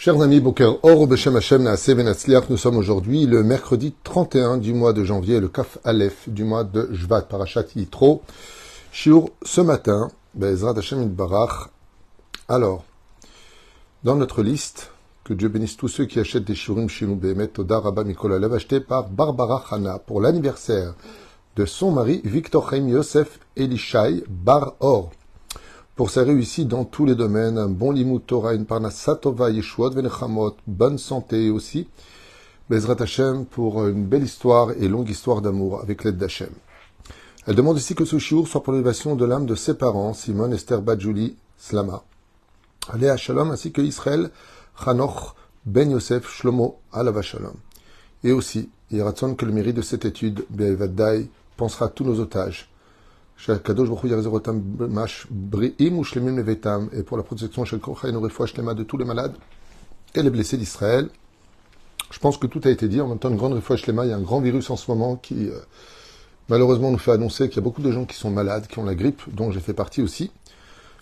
Chers amis, Boker Or, Beshem Hashem, Naaseh Venatzliach, nous sommes aujourd'hui le mercredi 31 du mois de janvier, le Kaf Aleph du mois de Jvat, Parashat Yitro. Shiur ce matin, Be'ezrat Hashem Yitbarach. Alors, dans notre liste, que Dieu bénisse tous ceux qui achètent des shiurim chez nous, Behemet Toda Rabba Mikol Alev, acheté par Barbara Hana pour l'anniversaire de son mari Victor Chaim Yosef Elishai Bar Or. Pour sa réussite dans tous les domaines, un bon limud Torah, une parnassat tova, yeshuot venechamot, bonne santé aussi. Bezrat Hashem pour une belle histoire et longue histoire d'amour avec l'aide d'Hashem. Elle demande aussi que ce shiur soit pour l'élévation de l'âme de ses parents, Simon, Esther, Badjouli, Slama, Aléa Shalom, ainsi que Israël, Chanoch, Ben Yosef, Shlomo, Alava Shalom. Et aussi, il y a ratson que le mérite de cette étude, Be'evadai, pensera à tous nos otages. Et pour la protection de tous les malades et les blessés d'Israël. Je pense que tout a été dit. En même temps, une grande refouach lema. Il y a un grand virus en ce moment qui, malheureusement, nous fait annoncer qu'il y a beaucoup de gens qui sont malades, qui ont la grippe, dont j'ai fait partie aussi,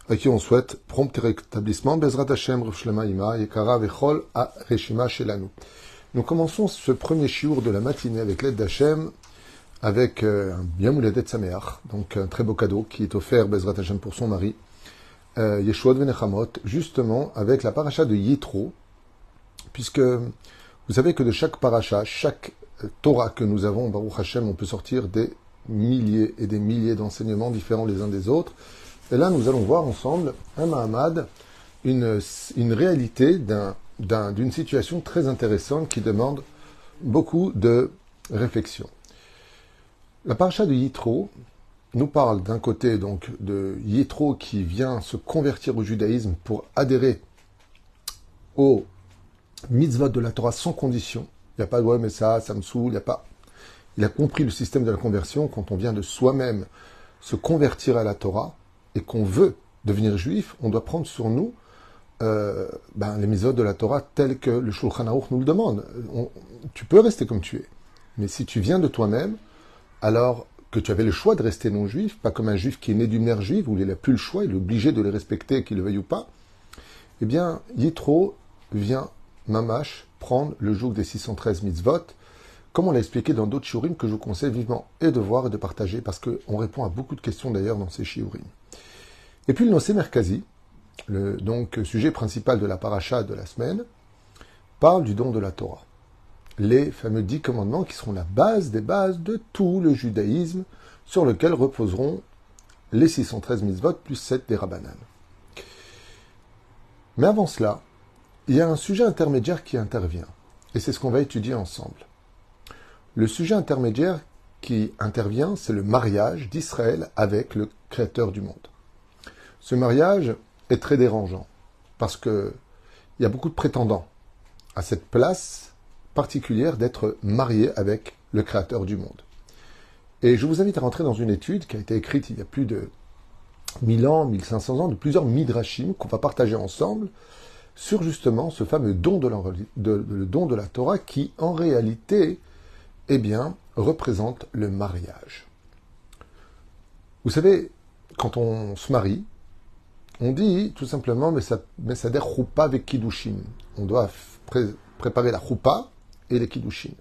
à qui on souhaite prompt rétablissement. Bezrat Hashem, refouach lema ima, yekara vechol a reshima shelanu. Nous commençons ce premier shiur de la matinée avec l'aide d'Hashem, avec un Yom Houledet Sameach, donc un très beau cadeau qui est offert Bezrat Hashem pour son mari, Yeshuot Venechamot, justement avec la paracha de Yitro, puisque vous savez que de chaque paracha, chaque Torah que nous avons, Baruch Hashem, on peut sortir des milliers et des milliers d'enseignements différents les uns des autres. Et là, nous allons voir ensemble un Mahamad, une réalité d'une situation très intéressante qui demande beaucoup de réflexion. La paracha de Yitro nous parle d'un côté donc de Yitro qui vient se convertir au judaïsme pour adhérer au mitzvot de la Torah sans condition. Il n'y a pas de ouais mais ça me saoule, il n'y a pas. Il a compris le système de la conversion quand on vient de soi-même se convertir à la Torah et qu'on veut devenir juif, on doit prendre sur nous les mitzvot de la Torah tels que le Shulchan Aruch nous le demande. Tu peux rester comme tu es, mais si tu viens de toi-même, alors que tu avais le choix de rester non-juif, pas comme un juif qui est né d'une mère juive, où il n'a plus le choix, il est obligé de les respecter, qu'il le veuille ou pas, eh bien, Yitro vient, mamash, prendre le joug des 613 mitzvot, comme on l'a expliqué dans d'autres shiurim que je vous conseille vivement et de voir et de partager, parce qu'on répond à beaucoup de questions d'ailleurs dans ces shiurim. Et puis le Nosé Merkazi, donc sujet principal de la paracha de la semaine, parle du don de la Torah. Les fameux 10 commandements qui seront la base des bases de tout le judaïsme sur lequel reposeront les 613 mitzvot plus 7 des Rabbanan. Mais avant cela, il y a un sujet intermédiaire qui intervient et c'est ce qu'on va étudier ensemble. Le sujet intermédiaire qui intervient, c'est le mariage d'Israël avec le Créateur du monde. Ce mariage est très dérangeant parce que il y a beaucoup de prétendants à cette place particulière d'être marié avec le Créateur du monde. Et je vous invite à rentrer dans une étude qui a été écrite il y a plus de 1000 ans, 1500 ans, de plusieurs midrashim qu'on va partager ensemble sur justement ce fameux don le don de la Torah qui, en réalité, représente le mariage. Vous savez, quand on se marie, on dit tout simplement mais ça der choupa avec kiddushin. On doit préparer la choupa et les kiddushin.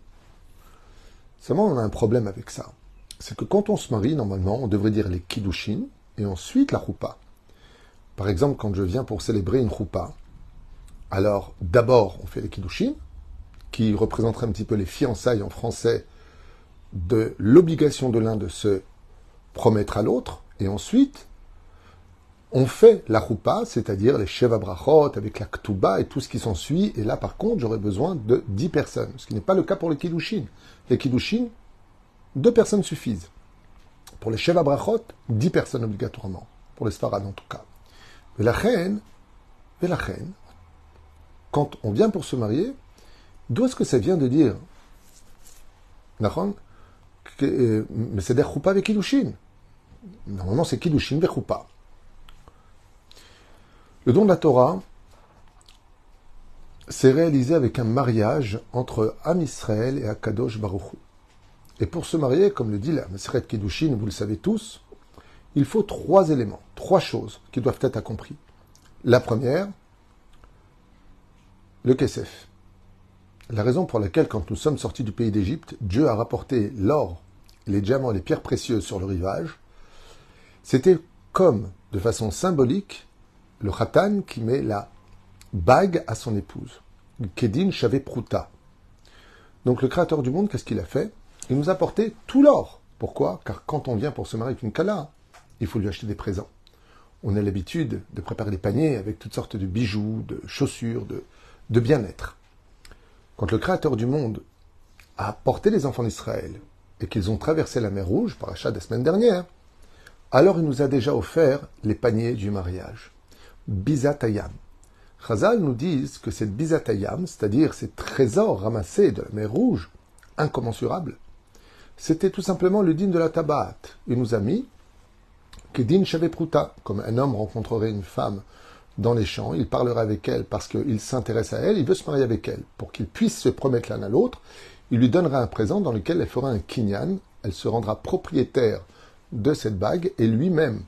Seulement, on a un problème avec ça. C'est que quand on se marie, normalement, on devrait dire les kiddushin et ensuite la choupa. Par exemple, quand je viens pour célébrer une choupa, alors d'abord, on fait les kiddushin, qui représenteraient un petit peu les fiançailles en français de l'obligation de l'un de se promettre à l'autre, et ensuite, on fait la choupa, c'est-à-dire les sheva brachot, avec la ktuba et tout ce qui s'ensuit. Et là, par contre, j'aurais besoin de 10 personnes. Ce qui n'est pas le cas pour les kiddushin. Les kiddushin, 2 personnes suffisent. Pour les sheva brachot, 10 personnes obligatoirement. Pour les sfarad en tout cas. Mais la reine, quand on vient pour se marier, d'où est-ce que ça vient de dire mais c'est des choupa avec kiddushin. Normalement, c'est kiddushin avec choupa. Le don de la Torah s'est réalisé avec un mariage entre Am Israël et Akadosh Baruch Hu. Et pour se marier, comme le dit la Maseret Kiddushin, vous le savez tous, il faut 3 éléments, 3 choses qui doivent être accomplies. La première, le Kesef. La raison pour laquelle, quand nous sommes sortis du pays d'Égypte, Dieu a rapporté l'or, les diamants, les pierres précieuses sur le rivage, c'était comme, de façon symbolique, le Khatan qui met la bague à son épouse. Kedin Shavé Prouta. Donc le Créateur du monde, qu'est-ce qu'il a fait? Il nous a apporté tout l'or. Pourquoi? Car quand on vient pour se marier avec une Kala, il faut lui acheter des présents. On a l'habitude de préparer des paniers avec toutes sortes de bijoux, de chaussures, de bien-être. Quand le Créateur du monde a porté les enfants d'Israël et qu'ils ont traversé la mer Rouge, par achat des semaines dernières, alors il nous a déjà offert les paniers du mariage. Bizatayam. Chazal nous disent que cette Bizatayam, c'est-à-dire ces trésors ramassés de la mer Rouge, incommensurables, c'était tout simplement le din de la Tabat. Il nous a mis Kedin Shavé Prouta, comme un homme rencontrerait une femme dans les champs, il parlera avec elle parce qu'il s'intéresse à elle, il veut se marier avec elle. Pour qu'ils puissent se promettre l'un à l'autre, il lui donnera un présent dans lequel elle fera un kinyan, elle se rendra propriétaire de cette bague et lui-même,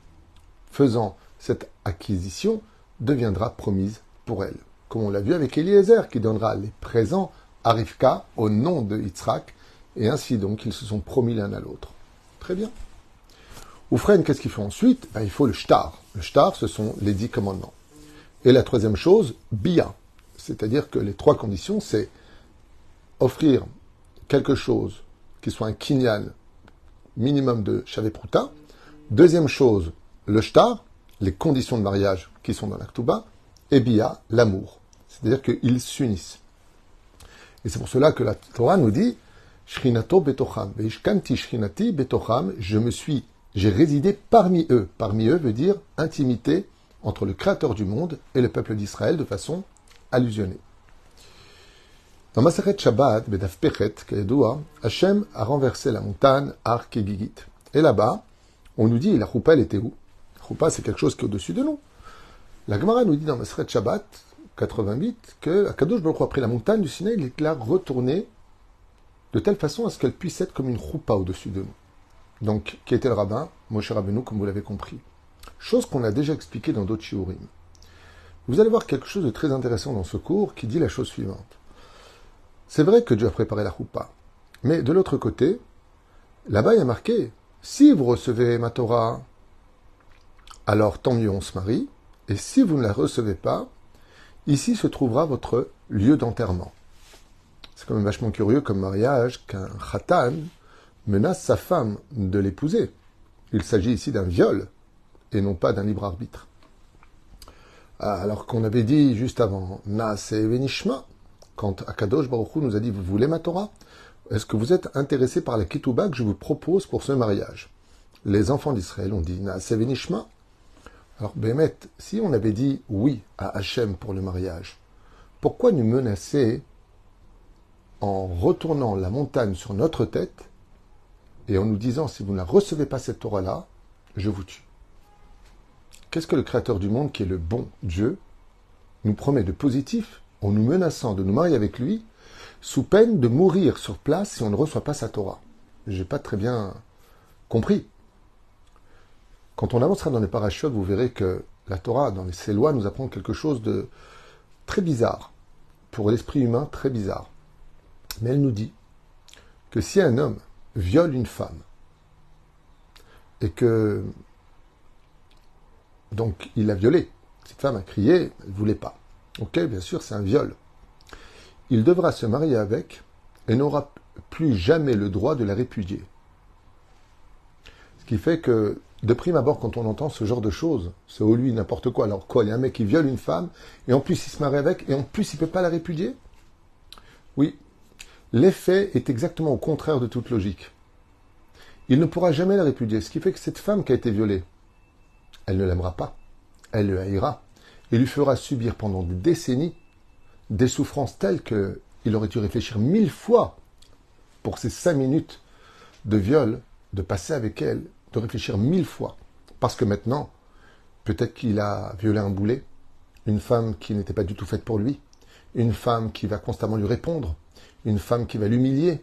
faisant cette acquisition, deviendra promise pour elle. Comme on l'a vu avec Eliezer, qui donnera les présents à Rivka au nom de Yitzhak, et ainsi donc ils se sont promis l'un à l'autre. Très bien. Oufren, qu'est-ce qu'il faut ensuite? Il faut le shtar. Le shtar, ce sont les 10 commandements. Et la troisième chose, bia. C'est-à-dire que les 3 conditions, c'est offrir quelque chose qui soit un kinyan minimum de Shavé Prouta. Deuxième chose, le shtar, les conditions de mariage qui sont dans l'Aktuba. Et bia, l'amour. C'est-à-dire qu'ils s'unissent. Et c'est pour cela que la Torah nous dit Shrinato betocham, veishkanti shrinati betocham, j'ai résidé parmi eux. Parmi eux veut dire intimité entre le Créateur du monde et le peuple d'Israël de façon allusionnée. Dans Maseret Shabbat, Bedaf Pechet, Kayadoua, Hachem a renversé la montagne Har Kegigit. Et là-bas, on nous dit, la choupa, elle était où? La choupa, c'est quelque chose qui est au-dessus de nous. La Gemara nous dit dans Maseret Shabbat, 88, que Akadosh Baruch Hu a pris la montagne du Sinaï, il l'a retournée de telle façon à ce qu'elle puisse être comme une choupa au-dessus de nous. Donc, qui était le rabbin? Moshe Rabbeinu, comme vous l'avez compris. Chose qu'on a déjà expliquée dans d'autres shiurim. Vous allez voir quelque chose de très intéressant dans ce cours qui dit la chose suivante. C'est vrai que Dieu a préparé la choupa, mais de l'autre côté, là-bas il y a marqué, si vous recevez ma Torah, alors tant mieux on se marie, et si vous ne la recevez pas, ici se trouvera votre lieu d'enterrement. C'est quand même vachement curieux comme mariage qu'un khatan menace sa femme de l'épouser. Il s'agit ici d'un viol, et non pas d'un libre arbitre. Alors qu'on avait dit juste avant, Naase Venishma, quand Akadosh Baruch Hu nous a dit, vous voulez ma Torah? Est-ce que vous êtes intéressé par la ketouba que je vous propose pour ce mariage? Les enfants d'Israël ont dit, Naase Venishma. Alors, Bémet, si on avait dit oui à Hachem pour le mariage, pourquoi nous menacer en retournant la montagne sur notre tête et en nous disant, si vous ne la recevez pas cette Torah-là, je vous tue? Qu'est-ce que le Créateur du monde, qui est le bon Dieu, nous promet de positif en nous menaçant de nous marier avec lui, sous peine de mourir sur place si on ne reçoit pas sa Torah? Je n'ai pas très bien compris. Quand on avancera dans les parachutes, vous verrez que la Torah, dans ses lois, nous apprend quelque chose de très bizarre, pour l'esprit humain très bizarre. Mais elle nous dit que si un homme viole une femme, et que donc il l'a violée, cette femme a crié, elle ne voulait pas. Ok, bien sûr, c'est un viol. Il devra se marier avec et n'aura plus jamais le droit de la répudier. Ce qui fait que, de prime abord, quand on entend ce genre de choses, c'est au lui n'importe quoi. Alors quoi, il y a un mec qui viole une femme, et en plus il se marie avec, et en plus il ne peut pas la répudier? Oui, l'effet est exactement au contraire de toute logique. Il ne pourra jamais la répudier, ce qui fait que cette femme qui a été violée, elle ne l'aimera pas, elle le haïra, et lui fera subir pendant des décennies des souffrances telles qu'il aurait dû réfléchir 1000 fois pour ces 5 minutes de viol, de passer avec elle, de réfléchir 1000 fois. Parce que maintenant, peut-être qu'il a violé un boulet, une femme qui n'était pas du tout faite pour lui, une femme qui va constamment lui répondre, une femme qui va l'humilier,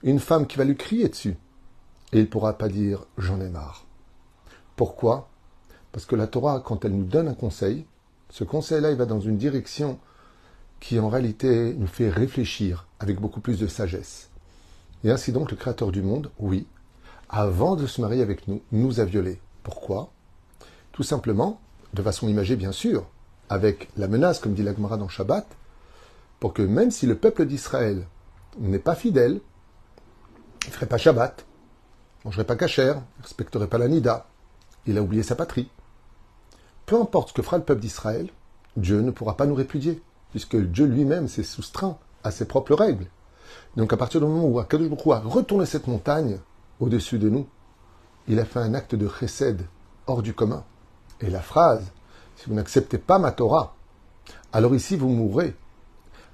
une femme qui va lui crier dessus. Et il ne pourra pas dire « j'en ai marre ». Pourquoi? Parce que la Torah, quand elle nous donne un conseil, ce conseil-là, il va dans une direction qui en réalité nous fait réfléchir avec beaucoup plus de sagesse. Et ainsi donc le Créateur du monde, oui, avant de se marier avec nous, nous a violés. Pourquoi? Tout simplement, de façon imagée bien sûr, avec la menace, comme dit la Gemara dans Shabbat, pour que même si le peuple d'Israël n'est pas fidèle, il ne ferait pas Shabbat, ne mangerait pas kasher, ne respecterait pas la Nida, il a oublié sa patrie. Peu importe ce que fera le peuple d'Israël, Dieu ne pourra pas nous répudier, puisque Dieu lui-même s'est soustreint à ses propres règles. Donc à partir du moment où Akadosh Baruch Hu a retourné cette montagne au-dessus de nous, il a fait un acte de chesed hors du commun. Et la phrase, si vous n'acceptez pas ma Torah, alors ici vous mourrez,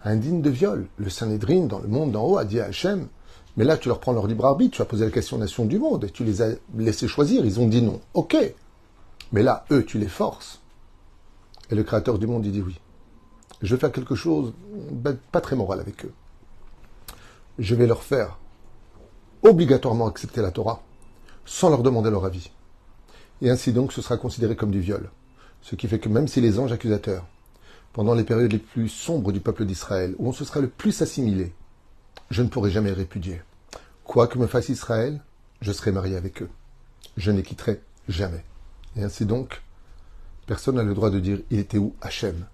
indigne de viol. Le Sanhédrin, dans le monde d'en haut, a dit à Hachem, mais là tu leur prends leur libre arbitre, tu as posé la question aux nations du monde, et tu les as laissés choisir, ils ont dit non. Ok, mais là, eux, tu les forces. Et le Créateur du monde, il dit oui. Je vais faire quelque chose, pas très moral avec eux. Je vais leur faire obligatoirement accepter la Torah, sans leur demander leur avis. Et ainsi donc, ce sera considéré comme du viol. Ce qui fait que même si les anges accusateurs, pendant les périodes les plus sombres du peuple d'Israël, où on se sera le plus assimilé, je ne pourrai jamais répudier. Quoi que me fasse Israël, je serai marié avec eux. Je ne les quitterai jamais. Et ainsi donc, personne n'a le droit de dire « il était où Hachem ?»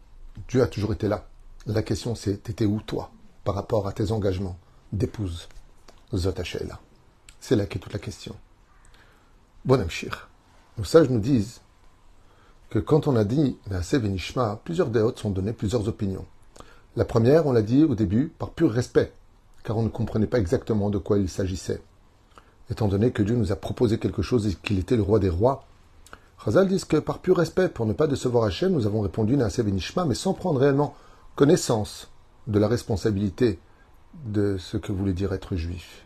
Dieu a toujours été là. La question c'est « t'étais où toi ?» par rapport à tes engagements d'épouse. Zot Hachem. C'est là qu'est toute la question. Bon Amshir. Nos sages nous disent que quand on a dit « Naaseh Venishma », plusieurs déotes sont données, plusieurs opinions. La première, on l'a dit au début, par pur respect, car on ne comprenait pas exactement de quoi il s'agissait. Étant donné que Dieu nous a proposé quelque chose et qu'il était le roi des rois, Chazal disent que par pur respect, pour ne pas décevoir Hachem, nous avons répondu Naaseh Venishma, mais sans prendre réellement connaissance de la responsabilité de ce que voulait dire être juif.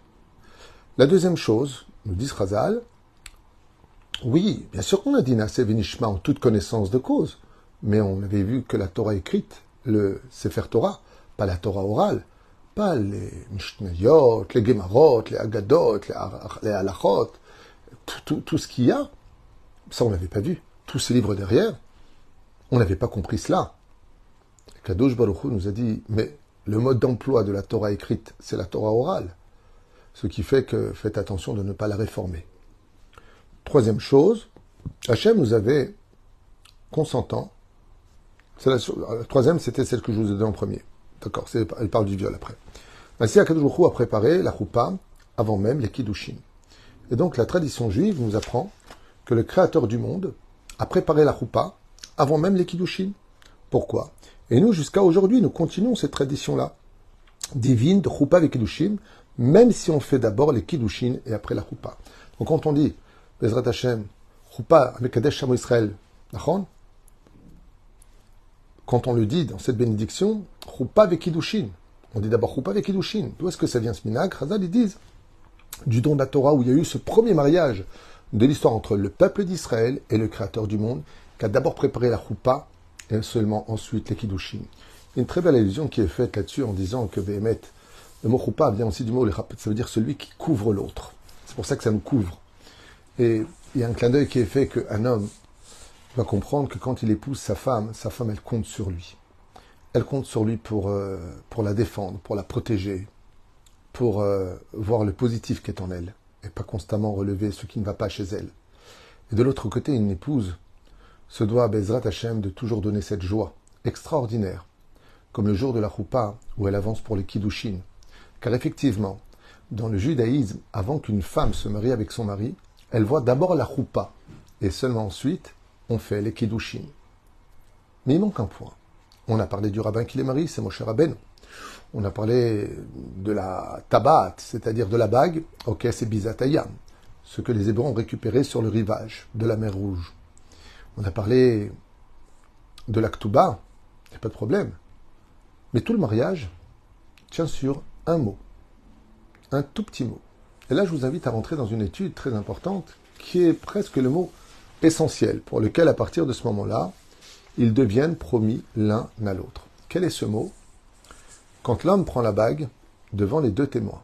La deuxième chose, nous dit Chazal, oui, bien sûr qu'on a dit Naaseh Venishma en toute connaissance de cause, mais on avait vu que la Torah écrite, le Sefer Torah, pas la Torah orale, pas les Mishnayot, les Gemarot, les Agadot, les Halachot, tout ce qu'il y a, ça on n'avait pas vu. Tous ces livres derrière, on n'avait pas compris cela. Kadosh Baruch Hu nous a dit, mais le mode d'emploi de la Torah écrite, c'est la Torah orale. Ce qui fait que faites attention de ne pas la réformer. Troisième chose, Hachem nous avait consentant. La troisième, c'était celle que je vous ai donnée en premier. D'accord, elle parle du viol après. Ainsi, Akadosh Baruch Hu a préparé la choupa avant même les kiddushin. Et donc, la tradition juive nous apprend que le Créateur du monde a préparé la choupa avant même les kiddushin. Pourquoi? Et nous, jusqu'à aujourd'hui, nous continuons cette tradition-là, divine de choupa avec kiddushin, même si on fait d'abord les kiddushin et après la choupa. Donc, quand on dit Bezrat Hashem, choupa Mekadesh Shamo Israël, quand on le dit dans cette bénédiction, choupa avec kiddushin. On dit d'abord choupa avec kiddushin. D'où est-ce que ça vient ce minag? Chazal, ils disent du don de la Torah où il y a eu ce premier mariage de l'histoire entre le peuple d'Israël et le Créateur du monde, qui a d'abord préparé la choupa et seulement ensuite les kiddushin. Une très belle allusion qui est faite là-dessus en disant que Béhémet, le mot choupa vient aussi du mot ça veut dire celui qui couvre l'autre. C'est pour ça que ça nous couvre. Et il y a un clin d'œil qui est fait qu'un homme va comprendre que quand il épouse sa femme elle compte sur lui. Elle compte sur lui pour la défendre, pour la protéger, pour voir le positif qui est en elle, et pas constamment relever ce qui ne va pas chez elle. Et de l'autre côté, une épouse se doit à Bezrat Hashem de toujours donner cette joie extraordinaire, comme le jour de la choupa où elle avance pour les kiddushin. Car effectivement, dans le judaïsme, avant qu'une femme se marie avec son mari, elle voit d'abord la choupa, et seulement ensuite, on fait les kiddushin. Mais il manque un point. On a parlé du rabbin qui les marie, c'est Moshe Rabbeinu. On a parlé de la tabat, c'est-à-dire de la bague, ok, c'est Bizatayam, ce que les Hébreux ont récupéré sur le rivage de la mer Rouge. On a parlé de la Ktuba, il n'y a pas de problème. Mais tout le mariage tient sur un mot, un tout petit mot. Et là, je vous invite à rentrer dans une étude très importante qui est presque le mot essentiel, pour lequel, à partir de ce moment-là, ils deviennent promis l'un à l'autre. Quel est ce mot? Quand l'homme prend la bague devant les deux témoins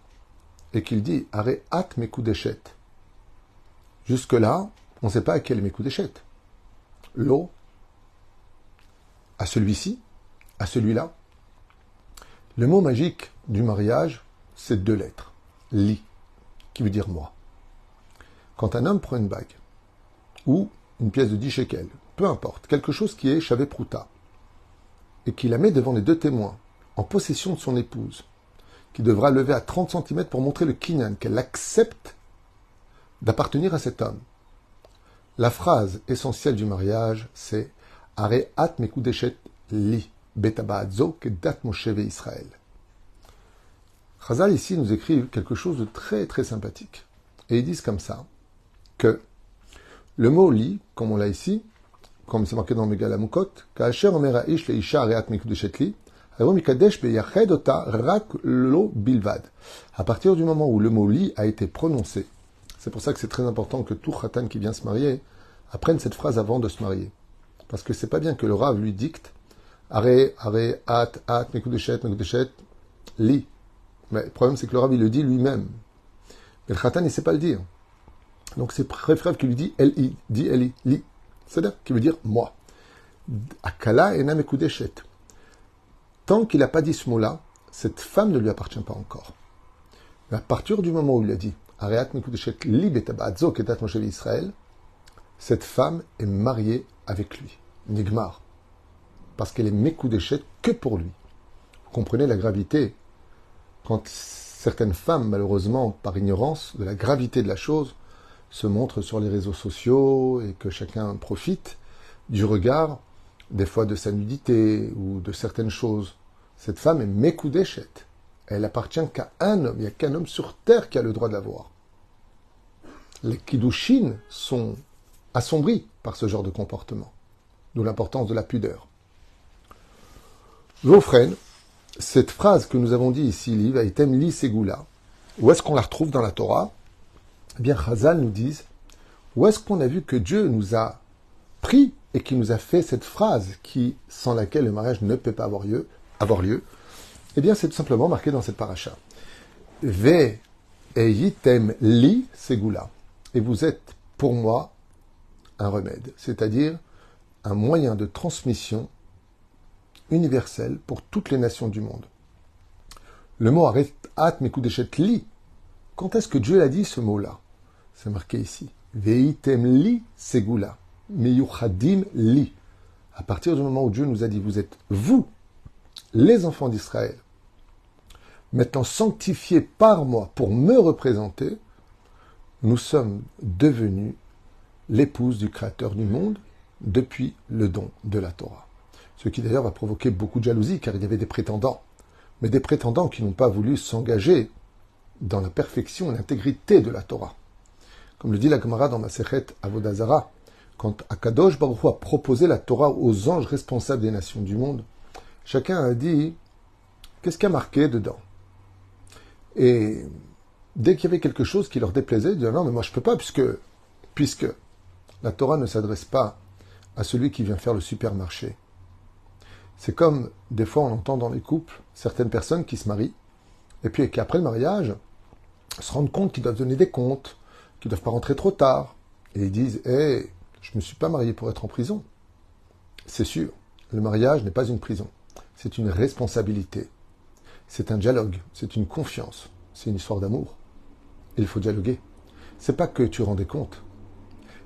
et qu'il dit « Aré at mekudeshet ». Jusque-là, on ne sait pas à quel mekudeshet. L'eau, à celui-ci, à celui-là. Le mot magique du mariage, c'est 2 lettres. Li, qui veut dire moi. Quand un homme prend une bague, ou une pièce de 10 shekels, peu importe, quelque chose qui est shavé prouta, et qui la met devant les 2 témoins, en possession de son épouse, qui devra lever à 30 cm pour montrer le kinyan, qu'elle accepte d'appartenir à cet homme. La phrase essentielle du mariage, c'est « Are at mekudeshet li, betabaadzo kedat Moshe Israël ». Chazal ici nous écrivent quelque chose de très très sympathique. Et ils disent comme ça, que le mot « li », comme on l'a ici, comme c'est marqué dans Megillat Amukot, « Ka'asher omer ha'ish le'isha are at mekudeshet li », à partir du moment où le mot li a été prononcé, c'est pour ça que c'est très important que tout khatan qui vient se marier apprenne cette phrase avant de se marier. Parce que c'est pas bien que le Rav lui dicte are, at, mekudeshet, li. Mais le problème c'est que le Rav il le dit lui-même. Mais le khatan il sait pas le dire. Donc c'est préférable qu'il lui dit li. C'est-à-dire qui veut dire moi. Akala ena mekudeshet. Tant qu'il n'a pas dit ce mot-là, cette femme ne lui appartient pas encore. Mais à partir du moment où il a dit Areat Mekudeshet li betabaadzo kedat Moshe Israël, cette femme est mariée avec lui, Nigmar, parce qu'elle est Mekudeshet que pour lui. Vous comprenez la gravité quand certaines femmes, malheureusement, par ignorance de la gravité de la chose, se montrent sur les réseaux sociaux et que chacun profite du regard des fois de sa nudité ou de certaines choses. Cette femme est Mekudeshet. Elle appartient qu'à un homme. Il n'y a qu'un homme sur terre qui a le droit de la voir. Les Kiddushin sont assombris par ce genre de comportement. D'où l'importance de la pudeur. Vofren, cette phrase que nous avons dit ici, Li, Vaitem Li Segula, où est-ce qu'on la retrouve dans la Torah? Eh bien, Chazal nous dit, où est-ce qu'on a vu que Dieu nous a pris et qui nous a fait cette phrase sans laquelle le mariage ne peut pas avoir lieu, eh bien, c'est tout simplement marqué dans cette paracha. Ve eyitem li segula. Et vous êtes, pour moi, un remède, c'est-à-dire un moyen de transmission universel pour toutes les nations du monde. Le mot at mekudeshet li. Quand est-ce que Dieu a dit ce mot-là? C'est marqué ici. Ve eyitem li segula. Meyuchadim li. À partir du moment où Dieu nous a dit, vous êtes vous, les enfants d'Israël, maintenant sanctifiés par moi pour me représenter, nous sommes devenus l'épouse du Créateur du monde depuis le don de la Torah. Ce qui d'ailleurs va provoquer beaucoup de jalousie, car il y avait des prétendants, mais des prétendants qui n'ont pas voulu s'engager dans la perfection et l'intégrité de la Torah. Comme le dit la Gemara dans Masechet Avodah Zarah, quand Akadosh Baruch Hu a proposé la Torah aux anges responsables des nations du monde, chacun a dit, qu'est-ce qu'il y a marqué dedans? Et dès qu'il y avait quelque chose qui leur déplaisait, ils disaient, non, mais moi je peux pas, puisque la Torah ne s'adresse pas à celui qui vient faire le supermarché. C'est comme, des fois, on entend dans les couples, certaines personnes qui se marient, et puis qu'après le mariage, se rendent compte qu'ils doivent donner des comptes, qu'ils ne doivent pas rentrer trop tard. Et ils disent, hey, je ne me suis pas marié pour être en prison. C'est sûr, le mariage n'est pas une prison. C'est une responsabilité. C'est un dialogue, c'est une confiance, c'est une histoire d'amour. Il faut dialoguer. C'est pas que tu rends des comptes.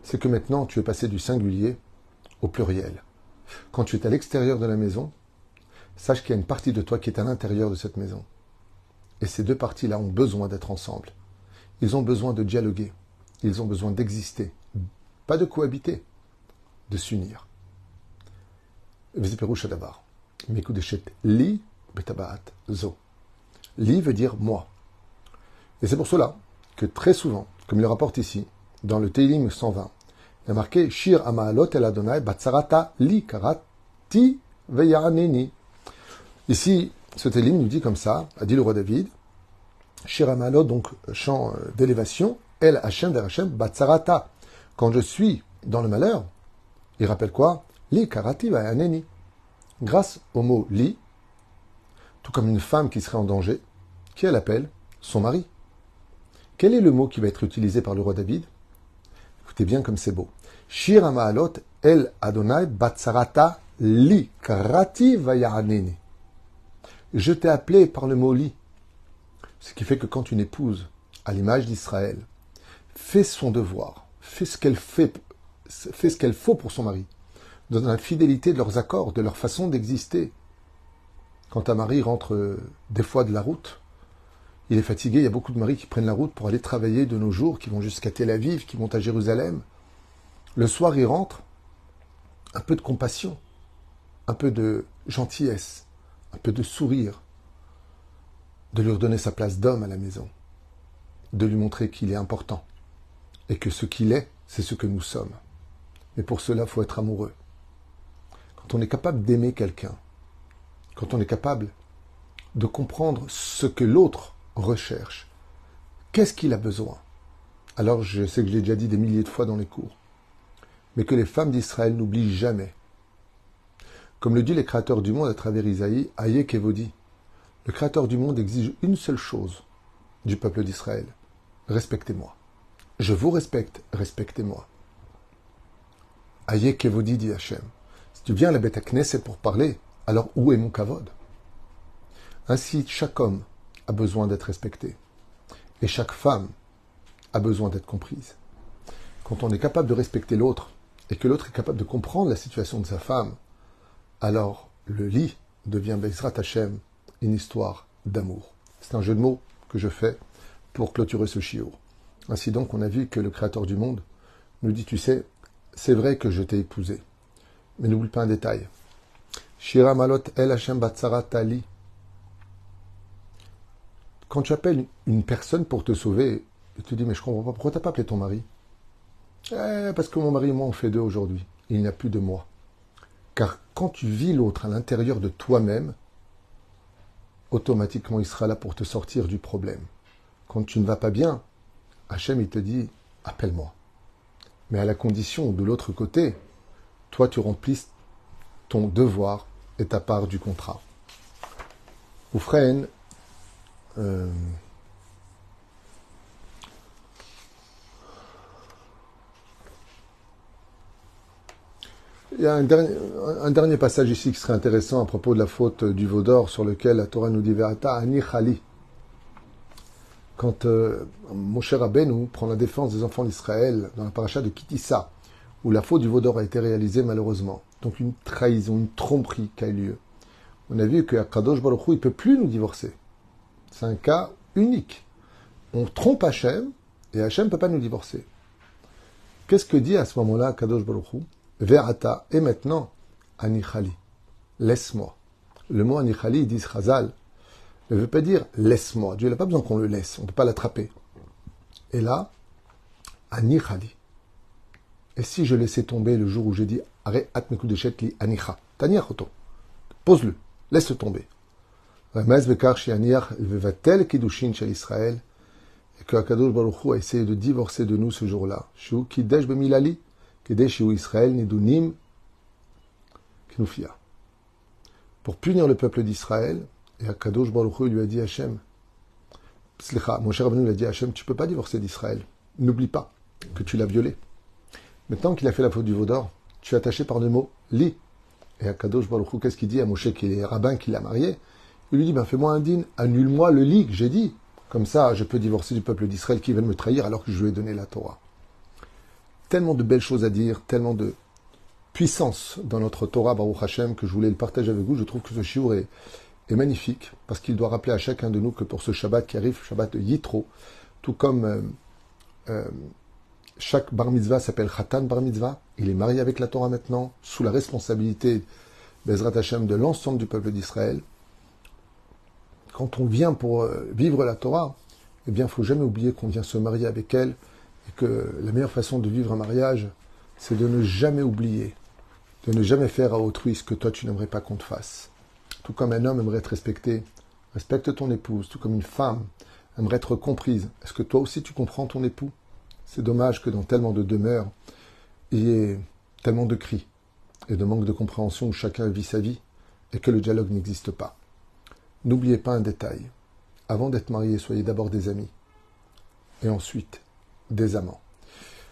C'est que maintenant, tu es passé du singulier au pluriel. Quand tu es à l'extérieur de la maison, sache qu'il y a une partie de toi qui est à l'intérieur de cette maison. Et ces deux parties-là ont besoin d'être ensemble. Ils ont besoin de dialoguer. Ils ont besoin d'exister. Pas de cohabiter, de s'unir. V'ziperu shadavar. Mekudeshet li betabaat zo. Li veut dire moi. Et c'est pour cela que très souvent, comme il le rapporte ici, dans le Teilim 120, il y a marqué Shir Amaalot el Adonai batsarata li karati veyaneni. Ici, ce Teilim nous dit comme ça, a dit le roi David, Shir Amaalot, donc chant d'élévation, El Hashem vers Hashem batsarata. Quand je suis dans le malheur, il rappelle quoi? Li karati veyaneni. Grâce au mot li, tout comme une femme qui serait en danger, qui elle appelle son mari. Quel est le mot qui va être utilisé par le roi David? Écoutez bien comme c'est beau. Shir Amaalot el Adonai batsarata li karati vayaneni. Je t'ai appelé par le mot lit. Ce qui fait que quand une épouse, à l'image d'Israël, fait son devoir, fait ce qu'elle faut pour son mari, dans la fidélité de leurs accords, de leur façon d'exister. Quand un mari rentre des fois de la route, il est fatigué, il y a beaucoup de maris qui prennent la route pour aller travailler de nos jours, qui vont jusqu'à Tel Aviv, qui vont à Jérusalem. Le soir, il rentre, un peu de compassion, un peu de gentillesse, un peu de sourire, de lui redonner sa place d'homme à la maison, de lui montrer qu'il est important, et que ce qu'il est, c'est ce que nous sommes. Mais pour cela, il faut être amoureux. Quand on est capable d'aimer quelqu'un, quand on est capable de comprendre ce que l'autre recherche, qu'est-ce qu'il a besoin? Alors, je sais que je l'ai déjà dit des milliers de fois dans les cours, mais que les femmes d'Israël n'oublient jamais. Comme le dit le Créateur du monde à travers Isaïe, Aïe Kevodi, le Créateur du monde exige une seule chose du peuple d'Israël. Respectez-moi. Je vous respecte, respectez-moi. Aïe Kevodi, dit Hachem. Si tu viens à la Beth Knesset pour parler, alors où est mon kavod? Ainsi, chaque homme a besoin d'être respecté. Et chaque femme a besoin d'être comprise. Quand on est capable de respecter l'autre, et que l'autre est capable de comprendre la situation de sa femme, alors le lit devient Bezrat Hashem une histoire d'amour. C'est un jeu de mots que je fais pour clôturer ce shiur. Ainsi donc, on a vu que le Créateur du monde nous dit, tu sais, c'est vrai que je t'ai épousé, mais n'oublie pas un détail. Shira malot el Hashem batzara tali. Quand tu appelles une personne pour te sauver, et tu dis, mais je comprends pas, pourquoi t'as pas appelé ton mari? Parce que mon mari et moi, on fait deux aujourd'hui. Il n'y a plus de moi. Car quand tu vis l'autre à l'intérieur de toi-même, automatiquement, il sera là pour te sortir du problème. Quand tu ne vas pas bien, Hachem, il te dit, appelle-moi. Mais à la condition, de l'autre côté, toi, tu remplisses ton devoir et ta part du contrat. Oufren, il y a un dernier passage ici qui serait intéressant à propos de la faute du veau d'or sur lequel la Torah nous dit Ve'ata ani chali. Quand Moshe Rabbeinu prend la défense des enfants d'Israël dans la paracha de Kitissa, où la faute du veau d'or a été réalisée malheureusement, donc une trahison, une tromperie qui a eu lieu. On a vu que Kadosh Baruch Hu, il ne peut plus nous divorcer. C'est un cas unique. On trompe Hachem et Hachem ne peut pas nous divorcer. Qu'est-ce que dit à ce moment-là Kadosh Baruch Hu? Ve'ata, et maintenant, Anichali, laisse-moi. Le mot Anichali, il dit Chazal, ne veut pas dire laisse-moi. Dieu n'a pas besoin qu'on le laisse, on ne peut pas l'attraper. Et là, Anichali. Et si je laissais tomber le jour où j'ai dit Are atmekudeshet li anicha, taniachoto, pose-le, laisse-le tomber. Remez bekar sheaniach vevatel kiddushin shel Israël, et que Akadosh Baruch Hu a essayé de divorcer de nous ce jour-là. Shu kidesh bemilali. Israël nidunim knufia. Pour punir le peuple d'Israël, et Akadosh Baruch Hu lui a dit Hachem, mon cher Rabbeinu lui a dit Hachem, tu ne peux pas divorcer d'Israël. N'oublie pas que tu l'as violé. Maintenant qu'il a fait la faute du veau d'or, tu es attaché par le mot li. Et Akadosh Baruch Hu, qu'est-ce qu'il dit à Moshe, qui est rabbin, qui l'a marié? Il lui dit, fais-moi un din, annule-moi le li que j'ai dit. Comme ça, je peux divorcer du peuple d'Israël qui vient de me trahir alors que je lui ai donné la Torah. Tellement de belles choses à dire, tellement de puissance dans notre Torah, Baruch Hashem, que je voulais le partager avec vous. Je trouve que ce shiur est magnifique, parce qu'il doit rappeler à chacun de nous que pour ce Shabbat qui arrive, Shabbat de Yitro, tout comme chaque bar mitzvah s'appelle Khatan bar mitzvah, il est marié avec la Torah maintenant, sous la responsabilité, Bezrat Hashem, de l'ensemble du peuple d'Israël. Quand on vient pour vivre la Torah, eh bien, il ne faut jamais oublier qu'on vient se marier avec elle, et que la meilleure façon de vivre un mariage, c'est de ne jamais oublier, de ne jamais faire à autrui ce que toi tu n'aimerais pas qu'on te fasse. Tout comme un homme aimerait être respecté, respecte ton épouse. Tout comme une femme aimerait être comprise. Est-ce que toi aussi tu comprends ton époux? C'est dommage que dans tellement de demeures, il y ait tellement de cris et de manque de compréhension où chacun vit sa vie et que le dialogue n'existe pas. N'oubliez pas un détail. Avant d'être marié, soyez d'abord des amis et ensuite des amants.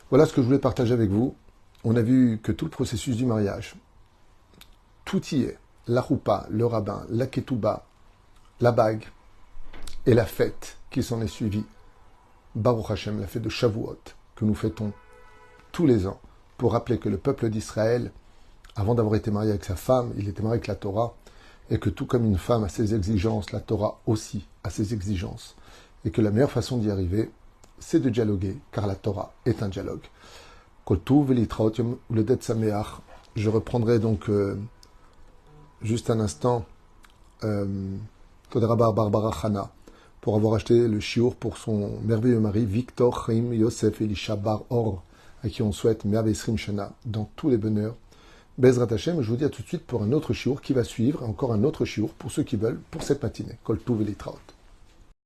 Voilà ce que je voulais partager avec vous. On a vu que tout le processus du mariage, tout y est. La roupa, le rabbin, la ketouba, la bague et la fête qui s'en est suivie, Baruch Hashem, la fête de Shavuot, que nous fêtons tous les ans, pour rappeler que le peuple d'Israël, avant d'avoir été marié avec sa femme, il était marié avec la Torah, et que tout comme une femme a ses exigences, la Torah aussi a ses exigences, et que la meilleure façon d'y arriver, c'est de dialoguer, car la Torah est un dialogue. Je reprendrai donc juste un instant Todrabar Barbara Chana pour avoir acheté le chiour pour son merveilleux mari Victor Chaim Yosef Elisha Bar Or, à qui on souhaite Merveillesrim Shana dans tous les bonheurs. Bezrat Hashem, je vous dis à tout de suite pour un autre chiour qui va suivre, encore un autre chiour pour ceux qui veulent, pour cette matinée. Kol Tuv V'Litraot.